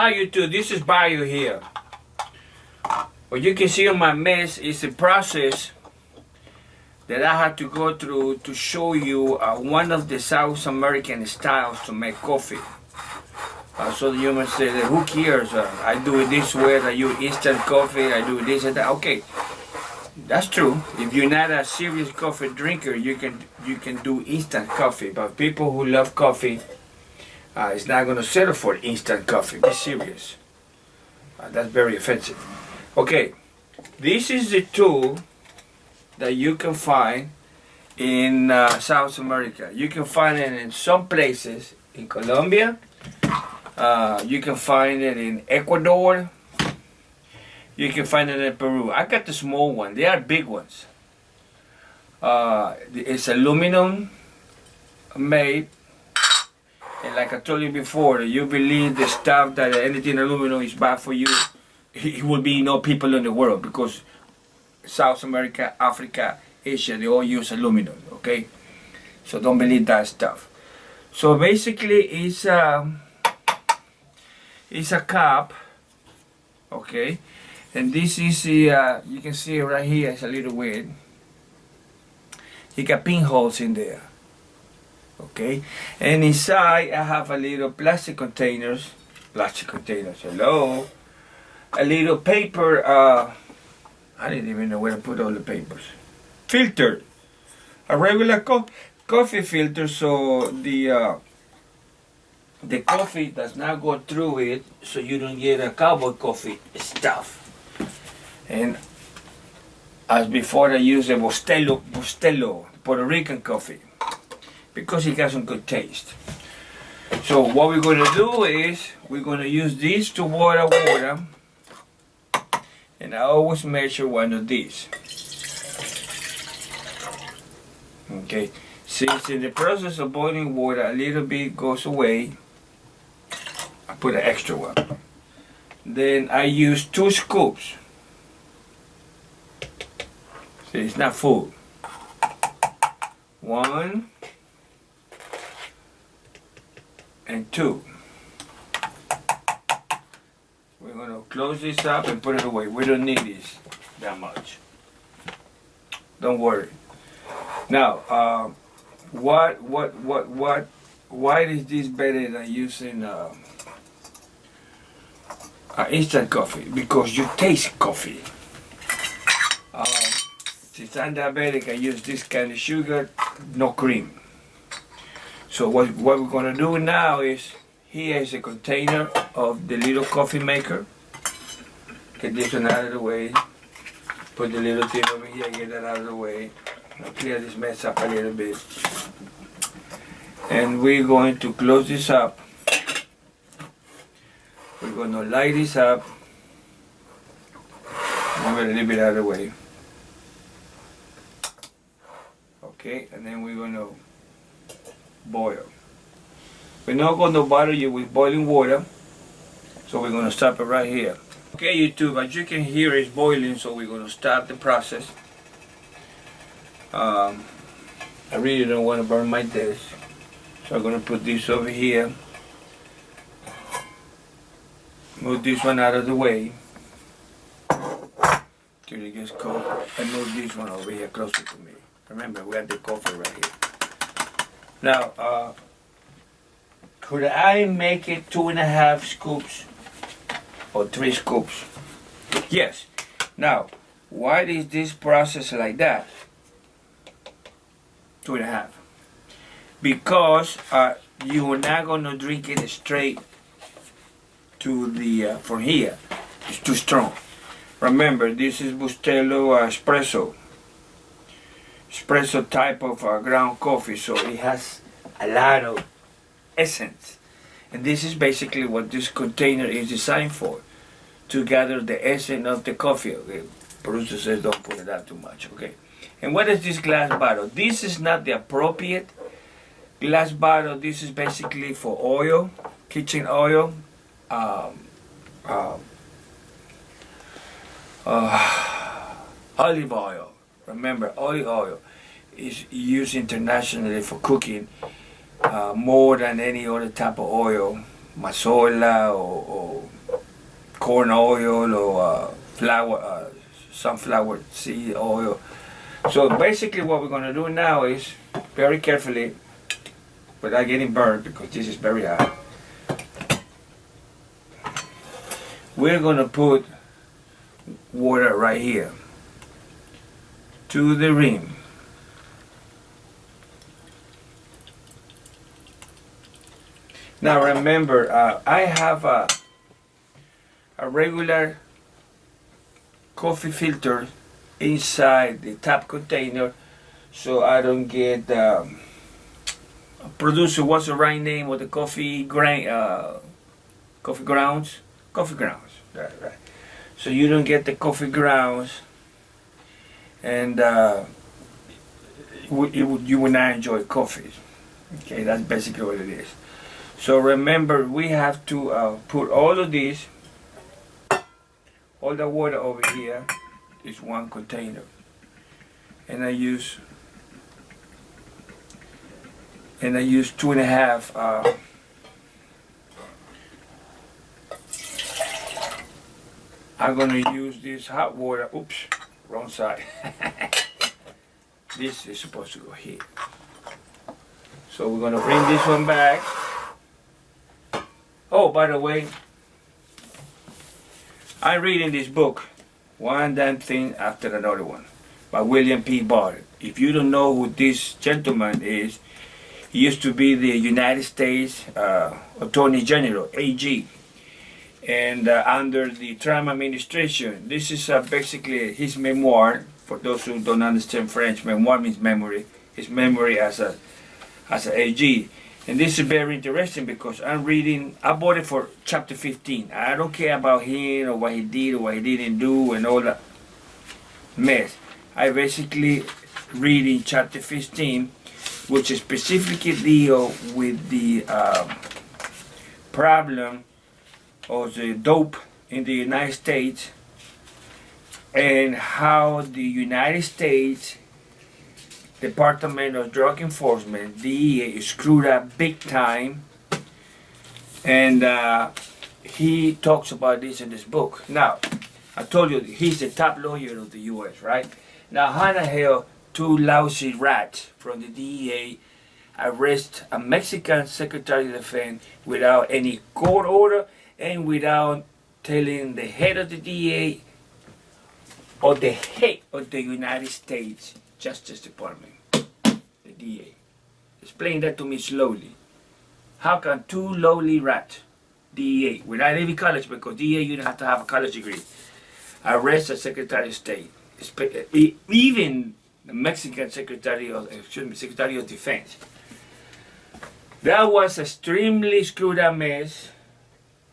Hi YouTube, this is Bayu here. What you can see on my mess is a process that I had to go through to show you one of the South American styles to make coffee. So you might say, that, who cares? I do it this way, I use instant coffee, I do this and that. Okay, that's true. If you're not a serious coffee drinker, you can do instant coffee. But people who love coffee, it's not going to settle for instant coffee. Be serious. That's very offensive. Okay, this is the tool that you can find in South America. You can find it in some places in Colombia. You can find it in Ecuador. You can find it in Peru. I got the small one. They are big ones. It's aluminum made. And like I told you before, you believe the stuff that anything aluminum is bad for you, it will be no people in the world, because South America, Africa, Asia, they all use aluminum, okay? So don't believe that stuff. So basically it's a cup, okay? And this is the, you can see it right here, it's a little weird. You got pinholes in there. Okay, and inside I have a little plastic containers, hello, a little paper, I didn't even know where to put all the papers, filter, a regular coffee filter, so the coffee does not go through it, so you don't get a cowboy coffee stuff. And as before, I use a Bustelo, Puerto Rican coffee, because it has some good taste. So what we're going to do is we're going to use this to water, and I always measure one of these. Okay, since in the process of boiling water a little bit goes away, I put an extra one. Then I use 2 scoops. See, it's not full. 1 and 2. We're going to close this up and put it away. We don't need this that much. Don't worry. Now, why is this better than using instant coffee? Because you taste coffee. Since I'm diabetic, I use this kind of sugar, no cream. So what we're going to do now is, here is a container of the little coffee maker. Get this one out of the way. Put the little thing over here, get that out of the way. I'll clear this mess up a little bit. And we're going to close this up. We're going to light this up. Move it a little bit out of the way. Okay, and then we're going to boil. We're not going to bother you with boiling water, so we're going to stop it right here. Okay YouTube, as you can hear, it's boiling, so we're going to start the process. I really don't want to burn my desk, so I'm going to put this over here. Move this one out of the way till it gets cold, and move this one over here closer to me. Remember, we have the coffee right here. Now, could I make it 2.5 scoops or 3 scoops? Yes. Now, why is this process like that? 2.5. Because you're not going to drink it straight to the from here. It's too strong. Remember, this is Bustelo espresso type of ground coffee, so it has a lot of essence, and this is basically what this container is designed for, to gather the essence of the coffee. Okay, producer says don't put it out too much. Okay, and what is this glass bottle? This is not the appropriate glass bottle. This is basically for oil, kitchen oil, olive oil. Remember, olive oil is used internationally for cooking more than any other type of oil, masola or corn oil or sunflower seed oil. So basically what we're going to do now is, very carefully, without getting burned, because this is very hot, we're going to put water right here to the rim. Now remember, I have a regular coffee filter inside the top container, so I don't get producer, what's the right name of the coffee grain, coffee grounds, right. So you don't get the coffee grounds, and you will not enjoy coffee. Okay, that's basically what it is. So remember, we have to put all of this, all the water over here is one container, and I use 2.5 I'm gonna use this hot water. Oops, wrong side. This is supposed to go here. So we're gonna bring this one back. Oh, by the way, I'm reading this book, One Damn Thing After Another One, by William P. Barrett. If you don't know who this gentleman is, he used to be the United States Attorney General, AG, and under the Trump administration. This is basically his memoir. For those who don't understand French, memoir means memory. His memory as an AG. And this is very interesting because I bought it for chapter 15. I don't care about him or what he did or what he didn't do and all that mess. I basically read in chapter 15, which specifically deal with the problem of the dope in the United States, and how the United States Department of Drug Enforcement, DEA, screwed up big time, and he talks about this in this book. Now, I told you he's the top lawyer of the U.S., right? Now, how the hell two lousy rats from the DEA arrest a Mexican Secretary of Defense without any court order and without telling the head of the DEA or the head of the United States Justice Department, the DA? Explain that to me slowly. How can two lowly rats, DEA, without any college, because DEA you don't have to have a college degree, arrest a Secretary of State, even the Mexican Secretary of Defense? That was extremely screwed up mess.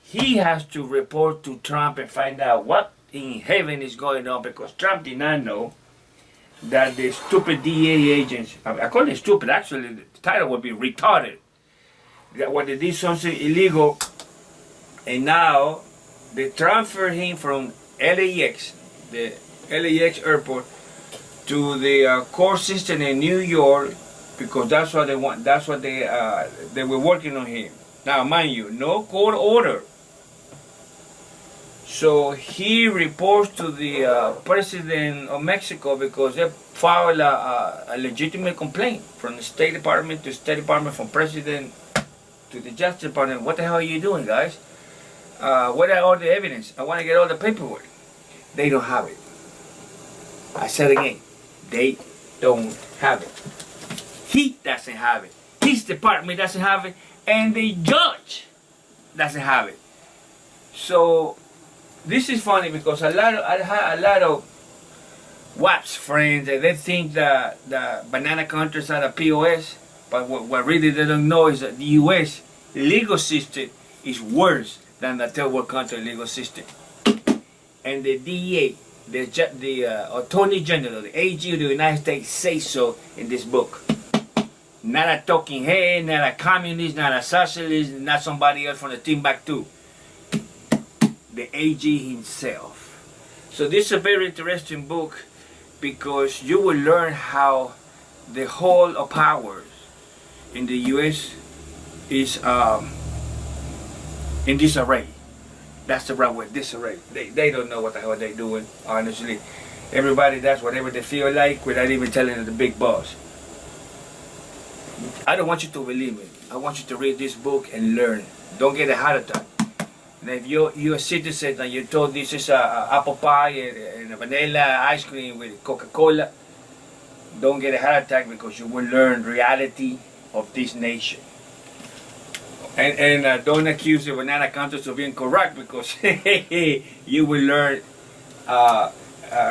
He has to report to Trump and find out what in heaven is going on, because Trump did not know that the stupid DEA agents, I call it stupid, actually the title would be retarded, that when they did something illegal, and now they transfer him from LAX, the LAX airport, to the court system in New York, because that's what they want. That's what they were working on him. Now, mind you, no court order. So he reports to the president of Mexico because they filed a legitimate complaint from the State Department to State Department, from president to the Justice Department. What the hell are you doing, guys? What are all the evidence? I want to get all the paperwork. They don't have it. I said again, they don't have it. He doesn't have it. His department doesn't have it, and the judge doesn't have it. So this is funny because I had a lot of WAPs friends that they think that the banana countries are the POS, but what really they don't know is that the U.S. legal system is worse than the third world country legal system. And the DEA, the Attorney General, the AG of the United States, say so in this book. Not a talking head, not a communist, not a socialist, not somebody else from the Timbuktu. The AG himself. So this is a very interesting book because you will learn how the whole of powers in the U.S. is in disarray. That's the right way. This is right. They don't know what the hell they're doing, honestly. Everybody does whatever they feel like without even telling the big boss. I don't want you to believe me. I want you to read this book and learn. Don't get a heart attack. And if you're a citizen and you're told this is a apple pie and a vanilla ice cream with Coca-Cola, don't get a heart attack, because you will learn reality of this nation. And don't accuse the banana counters of being correct, because you will learn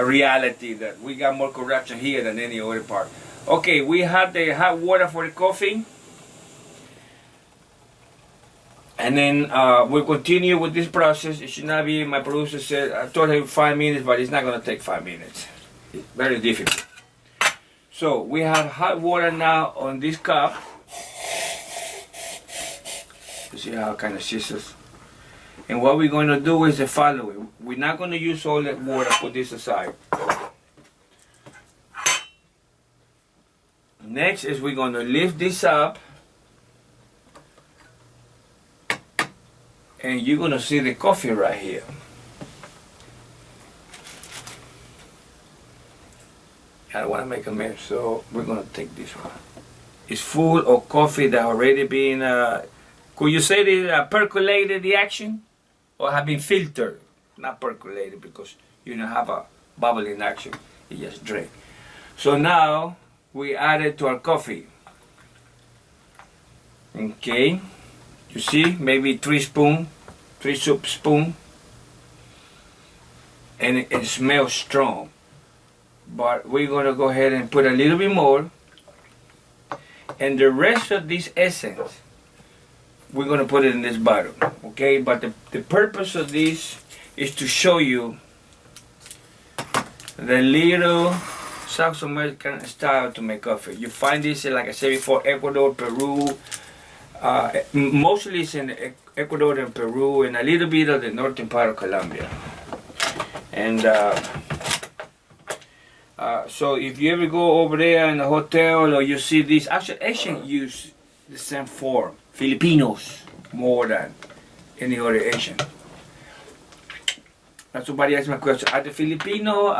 reality that we got more corruption here than any other part. Okay, we have the hot water for the coffee. And then we'll continue with this process. It should not be, my producer said, I told him 5 minutes, but it's not going to take 5 minutes. It's very difficult. So we have hot water now on this cup. You see how it kind of sizzles. And what we're going to do is the following. We're not going to use all that water. Put this aside. Next is we're going to lift this up. And you're going to see the coffee right here. I don't want to make a mess, so we're going to take this one. It's full of coffee that already been, could you say they percolated the action? Or have been filtered? Not percolated, because you don't have a bubbling action. You just drink. So now we add it to our coffee. Okay. You see, maybe 3 soup spoon, and it smells strong. But we're gonna go ahead and put a little bit more, and the rest of this essence, we're gonna put it in this bottle, okay? But the purpose of this is to show you the little South American style to make coffee. You find this, like I said before, Ecuador, Peru. Mostly it's in Ecuador and Peru, and a little bit of the northern part of Colombia. And so if you ever go over there in a hotel or you see this, actually Asians use the same form. Filipinos more than any other Asian. Somebody asked me a question. Are the Filipino,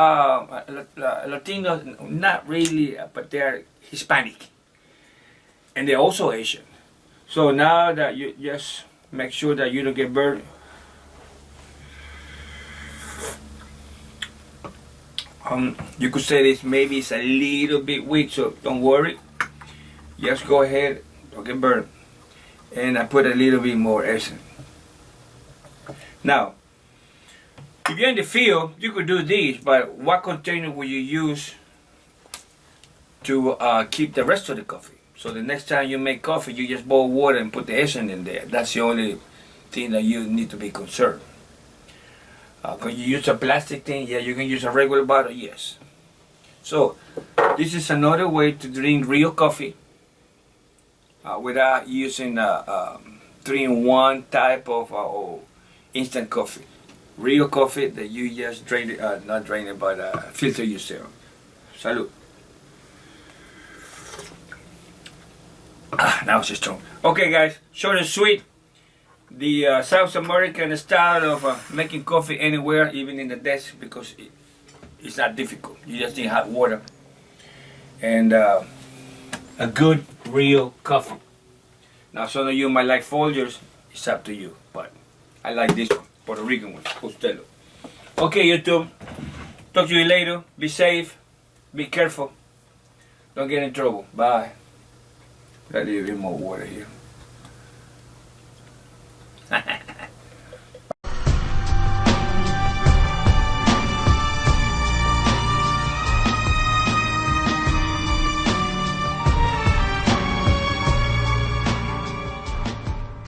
Latinos? Not really, but they're Hispanic. And they're also Asian. So now that you just make sure that you don't get burned. You could say this maybe it's a little bit weak, so don't worry. Just go ahead, don't get burned. And I put a little bit more essence. Now, if you're in the field, you could do this, but what container will you use to keep the rest of the coffee? So the next time you make coffee, you just boil water and put the essence in there. That's the only thing that you need to be concerned. Can you use a plastic thing? Yeah, you can use a regular bottle, yes. So this is another way to drink real coffee without using 3-in-1 type of instant coffee. Real coffee that you just drain it, not drain it, but filter yourself. Salud. Now it's strong. Okay, guys, short and sweet. The South American style of making coffee anywhere, even in the desk, because it's not difficult. You just need hot water and a good real coffee. Now, some of you might like Folgers. It's up to you, but I like this one, Puerto Rican one, Costello. Okay, YouTube. Talk to you later. Be safe. Be careful. Don't get in trouble. Bye. Got a little bit more water here.